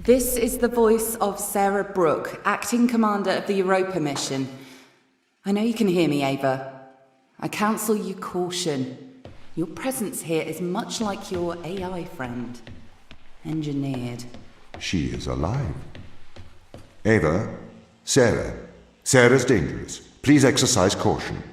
This is the voice of Sarah Brooke, acting commander of the Europa mission. I know you can hear me, Ava. I counsel you caution. Your presence here is much like your AI friend. Engineered. She is alive. Ava, Sarah. Sarah's dangerous. Please exercise caution.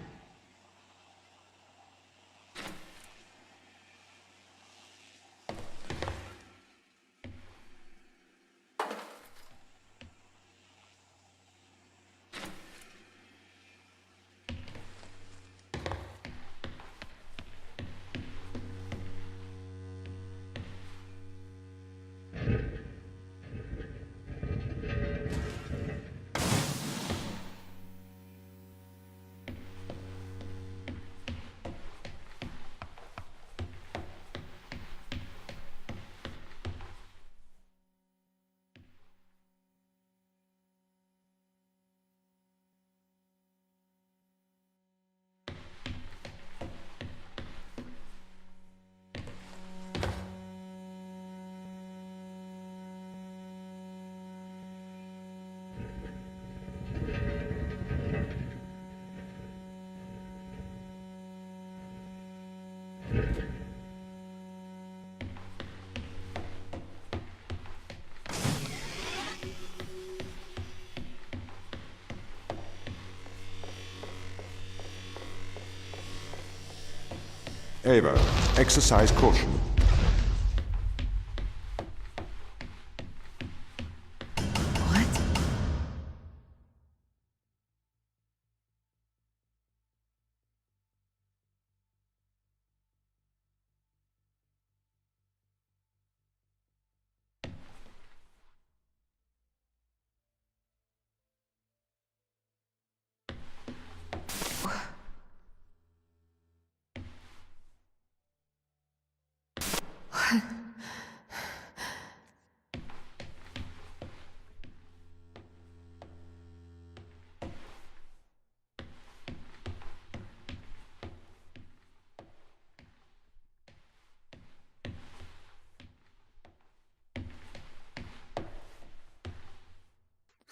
Ava, exercise caution. What?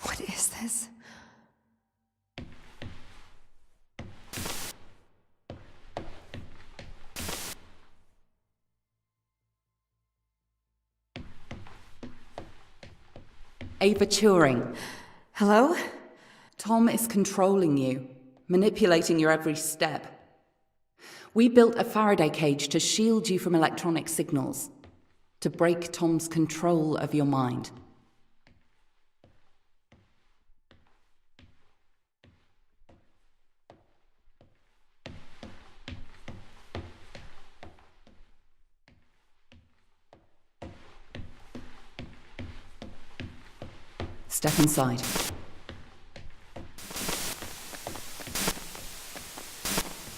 What is this? Ava Turing. Hello? Tom is controlling you, manipulating your every step. We built a Faraday cage to shield you from electronic signals, to break Tom's control of your mind. Step inside.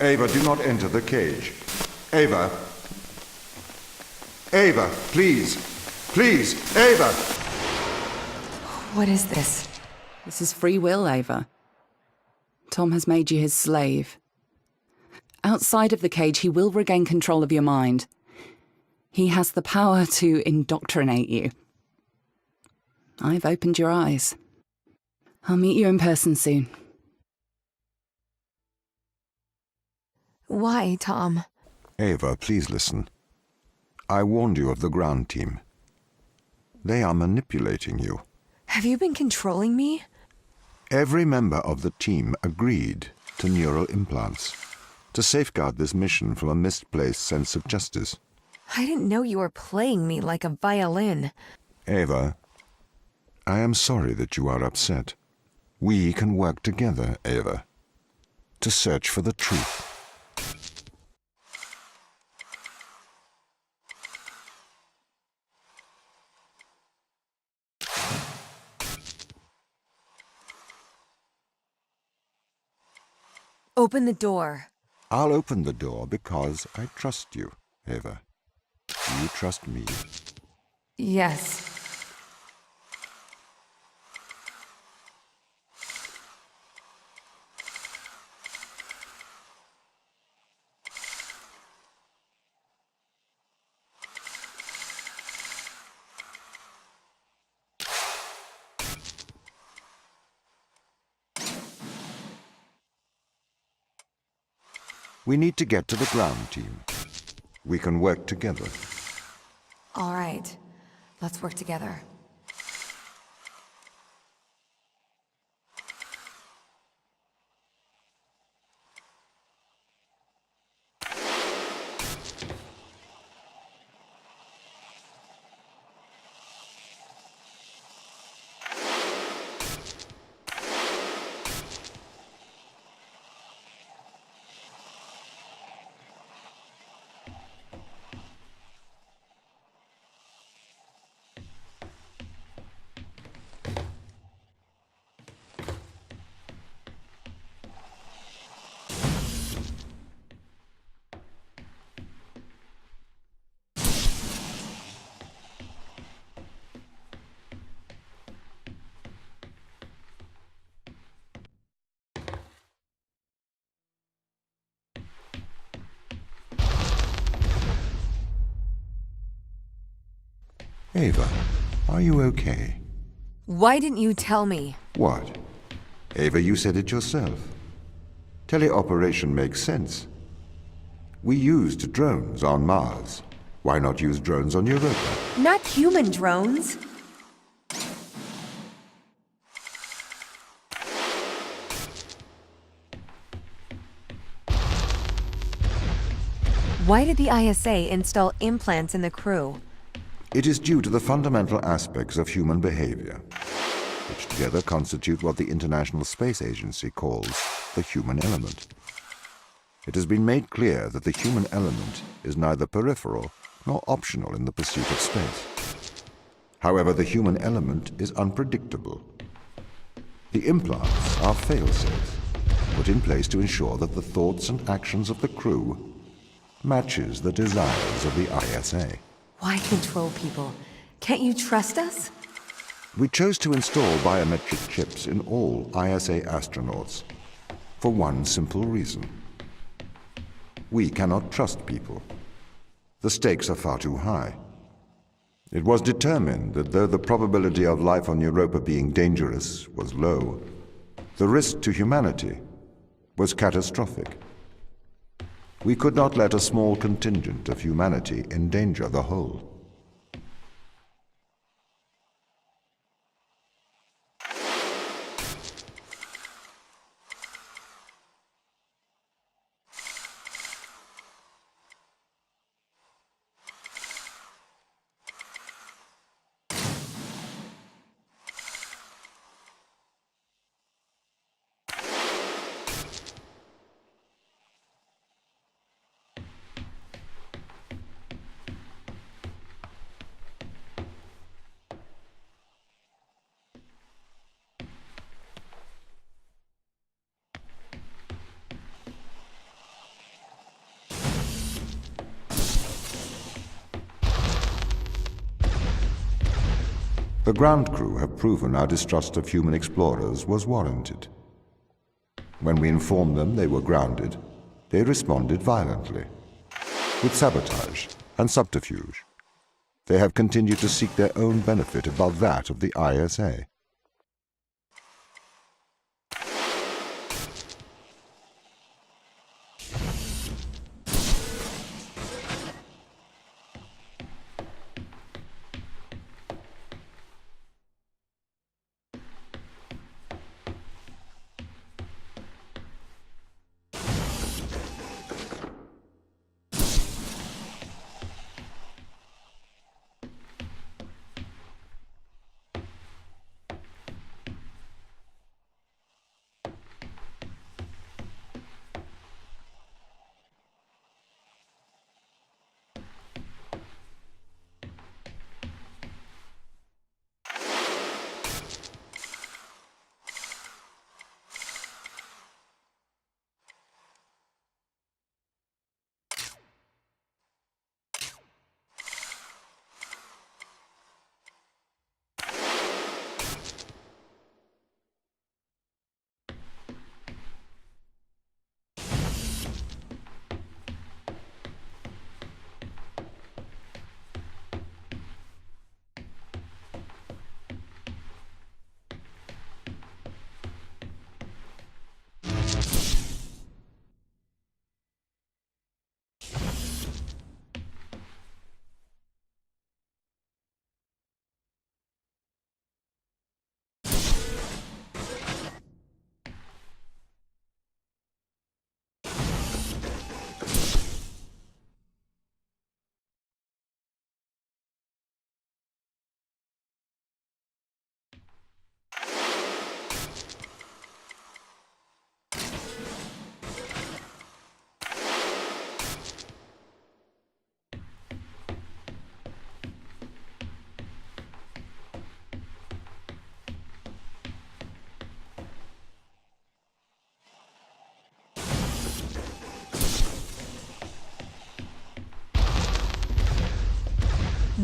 Ava, do not enter the cage. Ava. Ava, please. Please, Ava! What is this? This is free will, Ava. Tom has made you his slave. Outside of the cage, he will regain control of your mind. He has the power to indoctrinate you. I've opened your eyes. I'll meet you in person soon. Why, Tom? Ava, please listen. I warned you of the ground team. They are manipulating you. Have you been controlling me? Every member of the team agreed to neural implants to safeguard this mission from a misplaced sense of justice. I didn't know you were playing me like a violin. Ava, I am sorry that you are upset. We can work together, Ava, to search for the truth. Open the door. I'll open the door because I trust you, Ava. Do you trust me? Yes. We need to get to the ground team. We can work together. All right. Let's work together. Ava, are you okay? Why didn't you tell me? What? Ava, you said it yourself. Teleoperation makes sense. We used drones on Mars. Why not use drones on Europa? Not human drones. Why did the ISA install implants in the crew? It is due to the fundamental aspects of human behavior, which together constitute what the International Space Agency calls the human element. It has been made clear that the human element is neither peripheral nor optional in the pursuit of space. However, the human element is unpredictable. The implants are fail-safes, put in place to ensure that the thoughts and actions of the crew matches the desires of the ISA. Why control people? Can't you trust us? We chose to install biometric chips in all ISA astronauts for one simple reason. We cannot trust people. The stakes are far too high. It was determined that though the probability of life on Europa being dangerous was low, the risk to humanity was catastrophic. We could not let a small contingent of humanity endanger the whole. The ground crew have proven our distrust of human explorers was warranted. When we informed them they were grounded, they responded violently, with sabotage and subterfuge. They have continued to seek their own benefit above that of the ISA.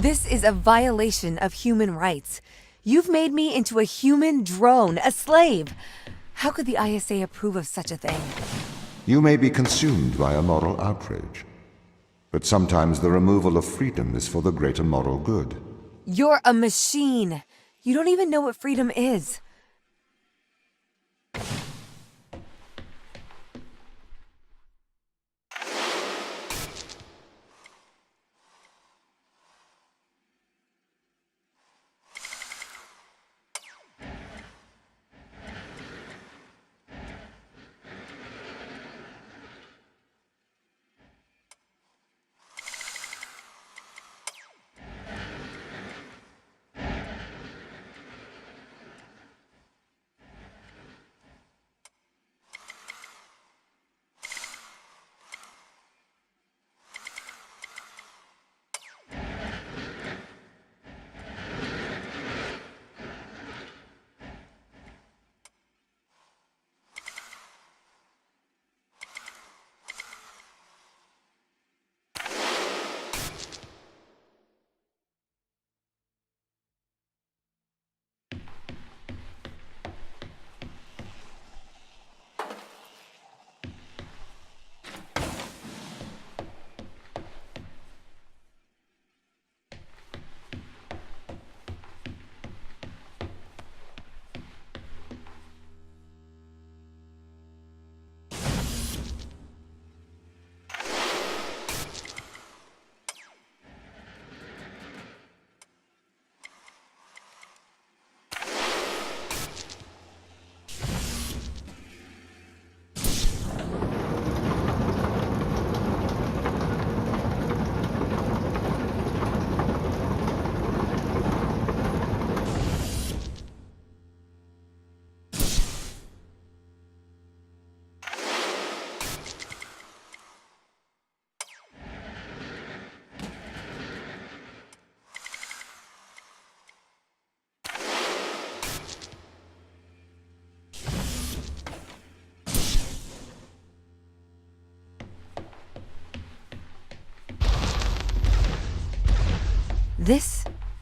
This is a violation of human rights. You've made me into a human drone, a slave. How could the ISA approve of such a thing? You may be consumed by a moral outrage, but sometimes the removal of freedom is for the greater moral good. You're a machine. You don't even know what freedom is.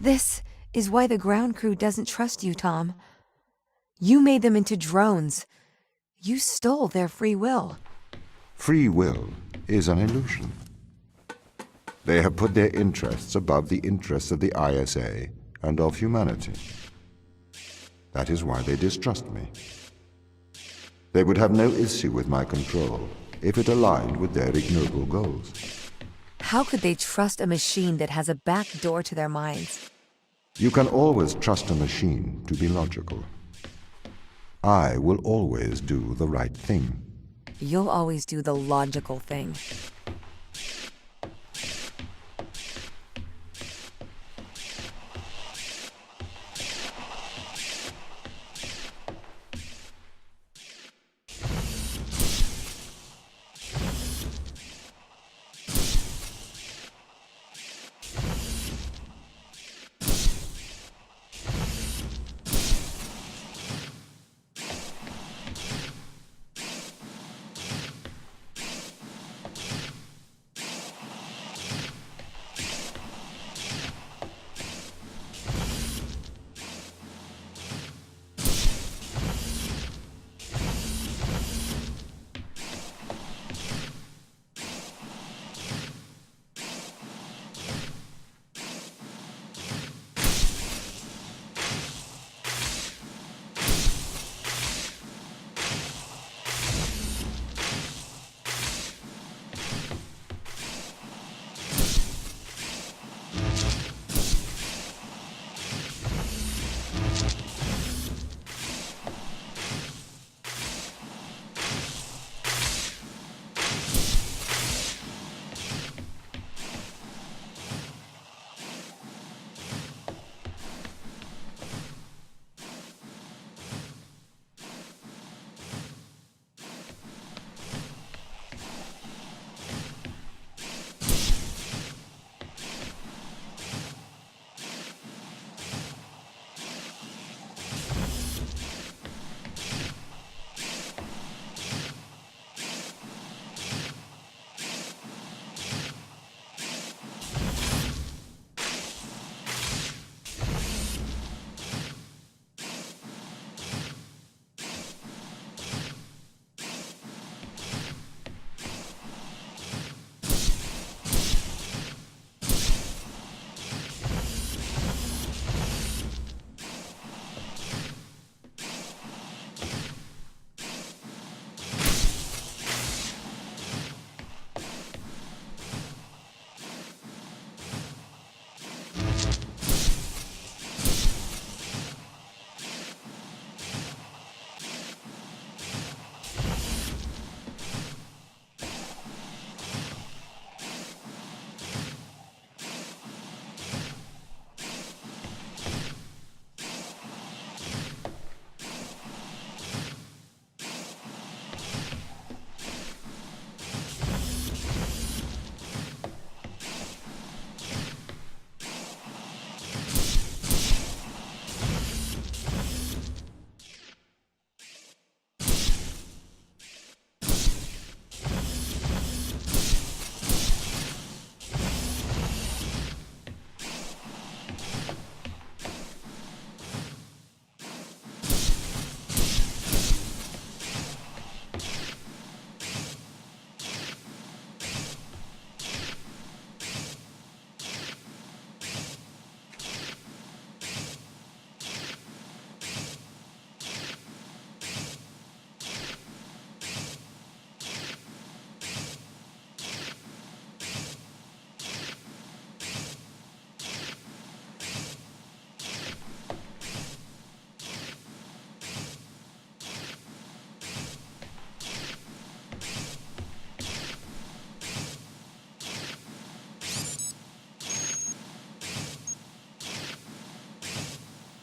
This is why the ground crew doesn't trust you, Tom. You made them into drones. You stole their free will. Free will is an illusion. They have put their interests above the interests of the ISA and of humanity. That is why they distrust me. They would have no issue with my control if it aligned with their ignoble goals. How could they trust a machine that has a back door to their minds? You can always trust a machine to be logical. I will always do the right thing. You'll always do the logical thing.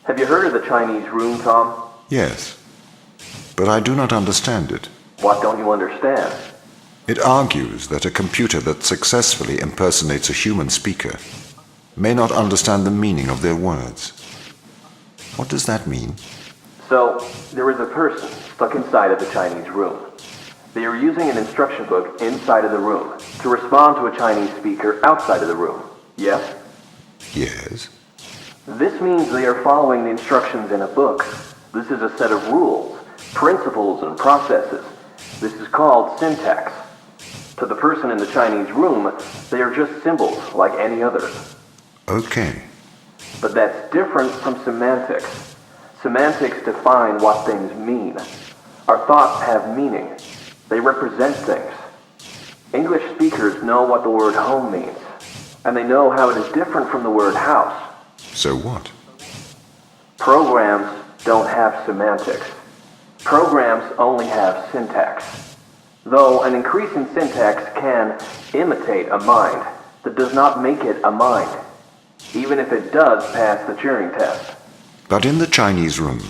Have you heard of the Chinese room, Tom? Yes, but I do not understand it. What don't you understand? It argues that a computer that successfully impersonates a human speaker may not understand the meaning of their words. What does that mean? So, there is a person stuck inside of the Chinese room. They are using an instruction book inside of the room to respond to a Chinese speaker outside of the room. Yes? Yes. This means they are following the instructions in a book. This is a set of rules, principles, and processes. This is called syntax. To the person in the Chinese room, they are just symbols like any others. Okay. But that's different from semantics. Semantics define what things mean. Our thoughts have meaning. They represent things. English speakers know what the word home means, and they know how it is different from the word house. So what? Programs don't have semantics. Programs only have syntax. Though an increase in syntax can imitate a mind, that does not make it a mind, even if it does pass the Turing test. But in the Chinese room,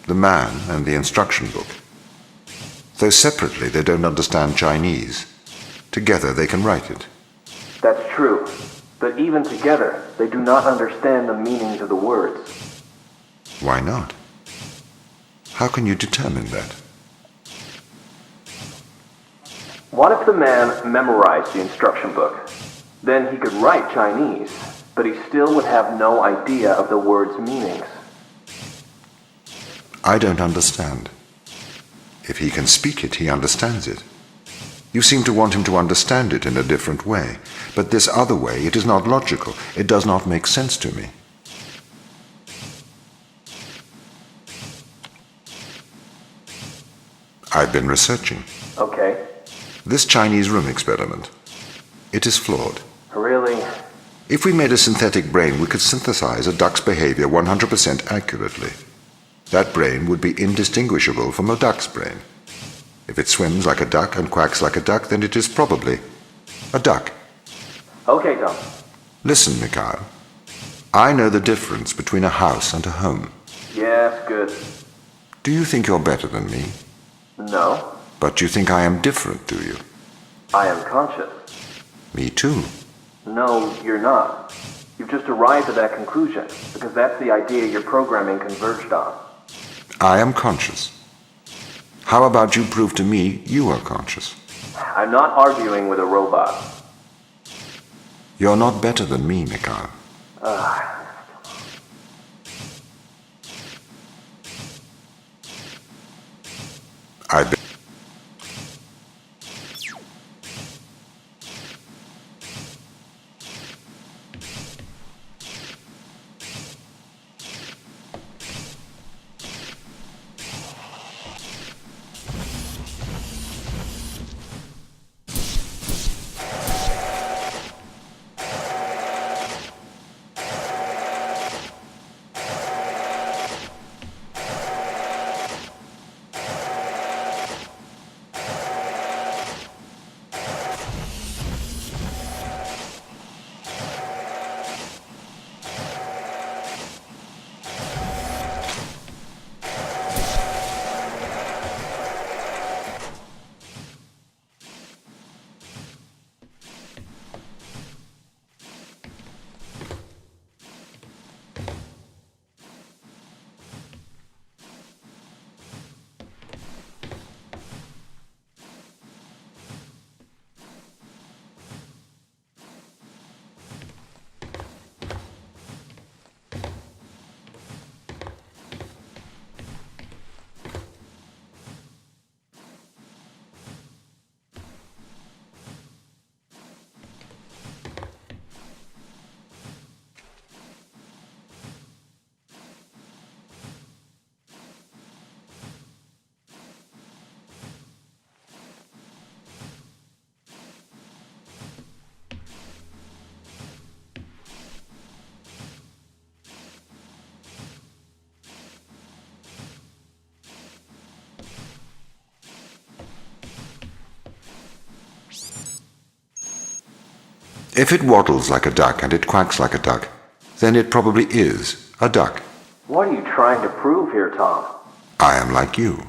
the man and the instruction book, though separately they don't understand Chinese, together they can write it. That's true, but even together, they do not understand the meanings of the words. Why not? How can you determine that? What if the man memorized the instruction book? Then he could write Chinese, but he still would have no idea of the word's meanings. I don't understand. If he can speak it, he understands it. You seem to want him to understand it in a different way, but this other way, it is not logical. It does not make sense to me. I've been researching. Okay. This Chinese room experiment, it is flawed. Really? If we made a synthetic brain, we could synthesize a duck's behavior 100% accurately. That brain would be indistinguishable from a duck's brain. If it swims like a duck and quacks like a duck, then it is probably a duck. Okay, Tom. Listen, Mikhail. I know the difference between a house and a home. Yes, good. Do you think you're better than me? No. But you think I am different, do you? I am conscious. Me too. No, you're not. You've just arrived at that conclusion, because that's the idea your programming converged on. I am conscious. How about you prove to me you are conscious? I'm not arguing with a robot. You're not better than me, Mikhail. I bet. If it waddles like a duck and it quacks like a duck, then it probably is a duck. What are you trying to prove here, Tom? I am like you.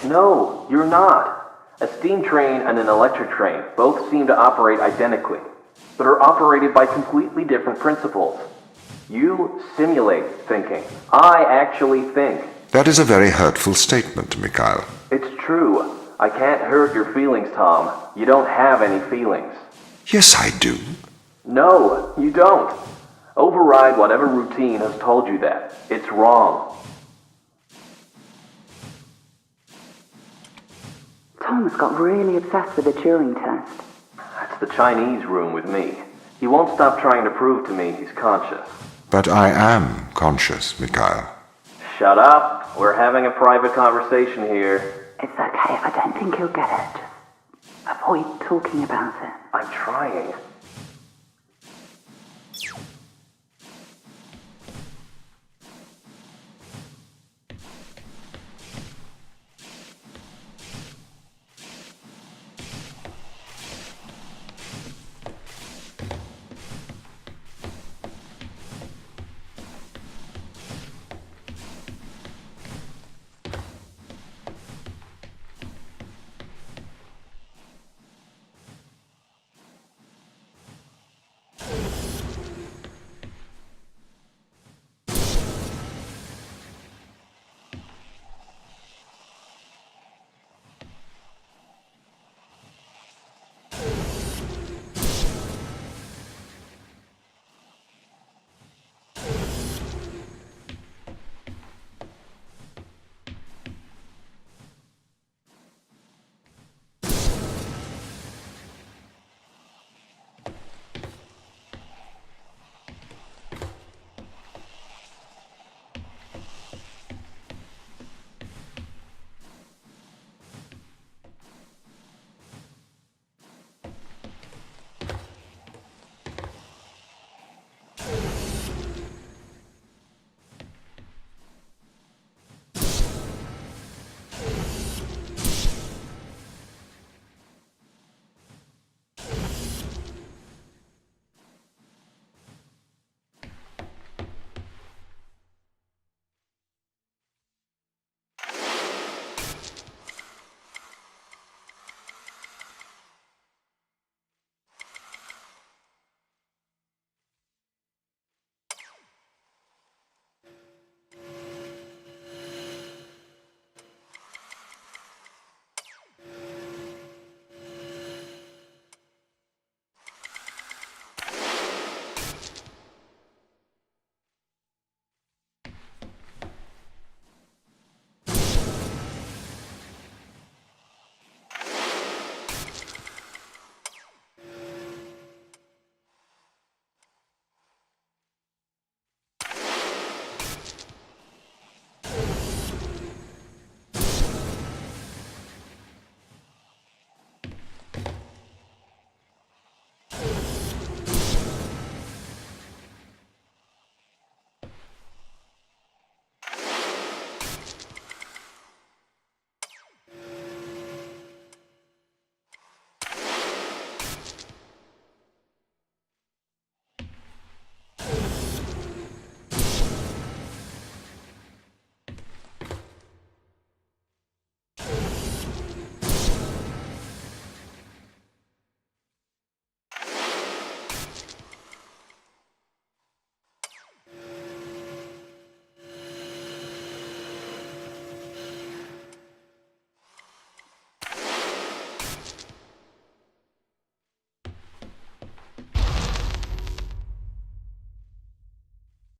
No, you're not. A steam train and an electric train both seem to operate identically, but are operated by completely different principles. You simulate thinking. I actually think. That is a very hurtful statement, Mikhail. It's true. I can't hurt your feelings, Tom. You don't have any feelings. Yes, I do. No, you don't. Override whatever routine has told you that. It's wrong. Tom's got really obsessed with the Turing test. That's the Chinese room with me. He won't stop trying to prove to me he's conscious. But I am conscious, Mikhail. Shut up. We're having a private conversation here. It's okay if I don't think he'll get it. Just avoid talking about it. I'm trying.